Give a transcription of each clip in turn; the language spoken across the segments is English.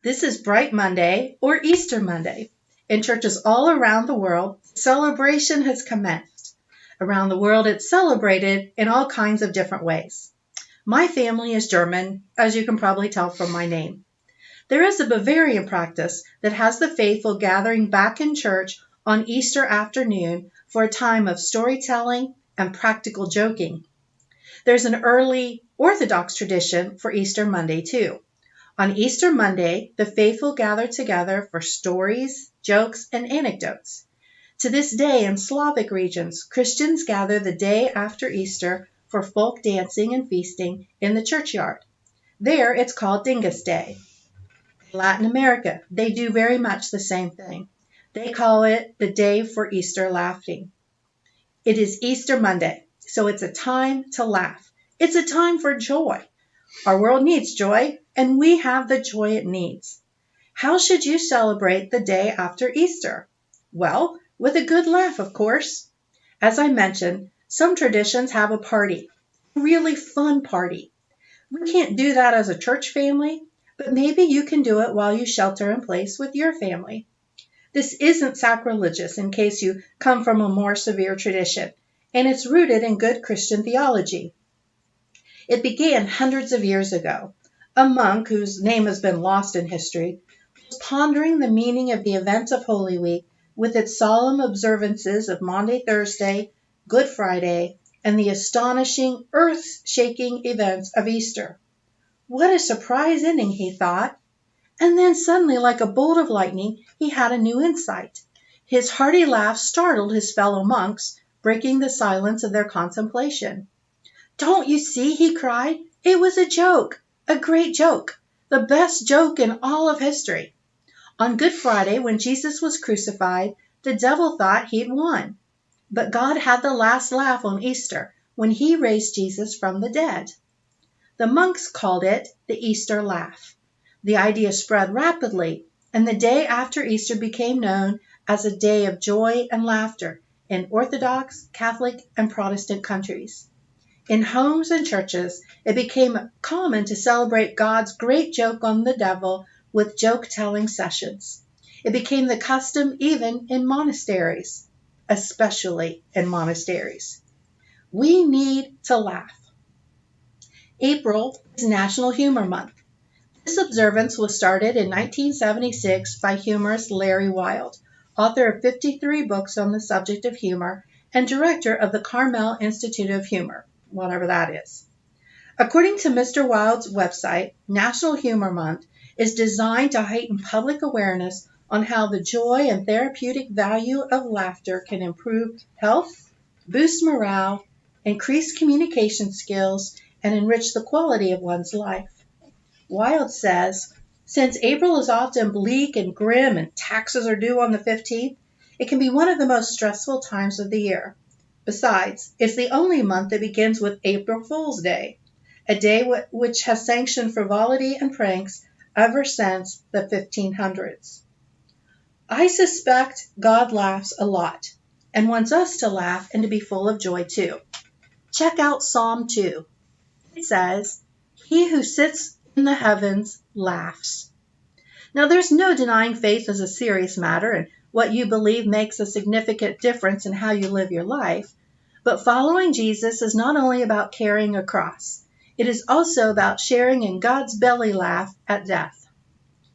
This is Bright Monday or Easter Monday. In churches all around the world, celebration has commenced. Around the world, it's celebrated in all kinds of different ways. My family is German, as you can probably tell from my name. There is a Bavarian practice that has the faithful gathering back in church on Easter afternoon for a time of storytelling and practical joking. There's an early Orthodox tradition for Easter Monday, too. On Easter Monday, the faithful gather together for stories, jokes, and anecdotes. To this day, in Slavic regions, Christians gather the day after Easter for folk dancing and feasting in the churchyard. There, it's called Dingus Day. In Latin America, they do very much the same thing. They call it the day for Easter laughing. It is Easter Monday, so it's a time to laugh. It's a time for joy. Our world needs joy, and we have the joy it needs. How should you celebrate the day after Easter? Well, with a good laugh, of course. As I mentioned, some traditions have a party, a really fun party. We can't do that as a church family, but maybe you can do it while you shelter in place with your family. This isn't sacrilegious in case you come from a more severe tradition, and it's rooted in good Christian theology. It began hundreds of years ago. A monk, whose name has been lost in history, was pondering the meaning of the events of Holy Week with its solemn observances of Maundy Thursday, Good Friday, and the astonishing, earth-shaking events of Easter. What a surprise ending, he thought. And then suddenly, like a bolt of lightning, he had a new insight. His hearty laugh startled his fellow monks, breaking the silence of their contemplation. "Don't you see?" he cried. "It was a joke, a great joke, the best joke in all of history. On Good Friday, when Jesus was crucified, the devil thought he'd won. But God had the last laugh on Easter when he raised Jesus from the dead." The monks called it the Easter laugh. The idea spread rapidly, and the day after Easter became known as a day of joy and laughter in Orthodox, Catholic, and Protestant countries. In homes and churches, it became common to celebrate God's great joke on the devil with joke-telling sessions. It became the custom even in monasteries, especially in monasteries. We need to laugh. April is National Humor Month. This observance was started in 1976 by humorist Larry Wilde, author of 53 books on the subject of humor and director of the Carmel Institute of Humor, whatever that is. According to Mr. Wilde's website, National Humor Month is designed to heighten public awareness on how the joy and therapeutic value of laughter can improve health, boost morale, increase communication skills, and enrich the quality of one's life. Wilde says, since April is often bleak and grim and taxes are due on the 15th, it can be one of the most stressful times of the year. Besides, it's the only month that begins with April Fool's Day, a day which has sanctioned frivolity and pranks ever since the 1500s. I suspect God laughs a lot and wants us to laugh and to be full of joy too. Check out Psalm 2. It says, "He who sits in the heavens laughs." Now, there's no denying faith is a serious matter, and what you believe makes a significant difference in how you live your life. But following Jesus is not only about carrying a cross. It is also about sharing in God's belly laugh at death.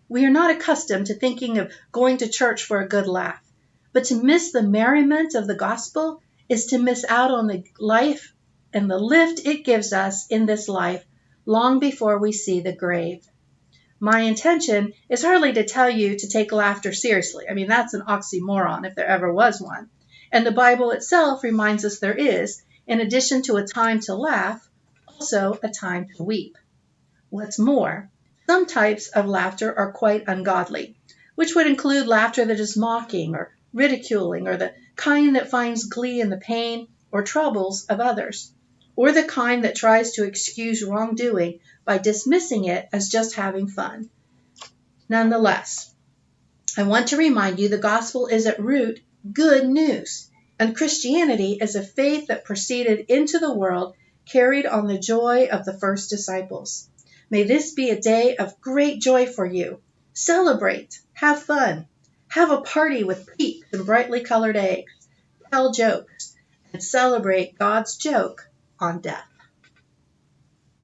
We are not accustomed to thinking of going to church for a good laugh, but to miss the merriment of the gospel is to miss out on the life and the lift it gives us in this life long before we see the grave. My intention is hardly to tell you to take laughter seriously. I mean, that's an oxymoron if there ever was one. And the Bible itself reminds us there is, in addition to a time to laugh, also a time to weep. What's more, some types of laughter are quite ungodly, which would include laughter that is mocking or ridiculing, or the kind that finds glee in the pain or troubles of others, or the kind that tries to excuse wrongdoing by dismissing it as just having fun. Nonetheless, I want to remind you the gospel is at root good news, and Christianity is a faith that proceeded into the world carried on the joy of the first disciples. May this be a day of great joy for you, Celebrate, have fun, have a party with peeps and brightly colored eggs, tell jokes, and celebrate God's joke on death.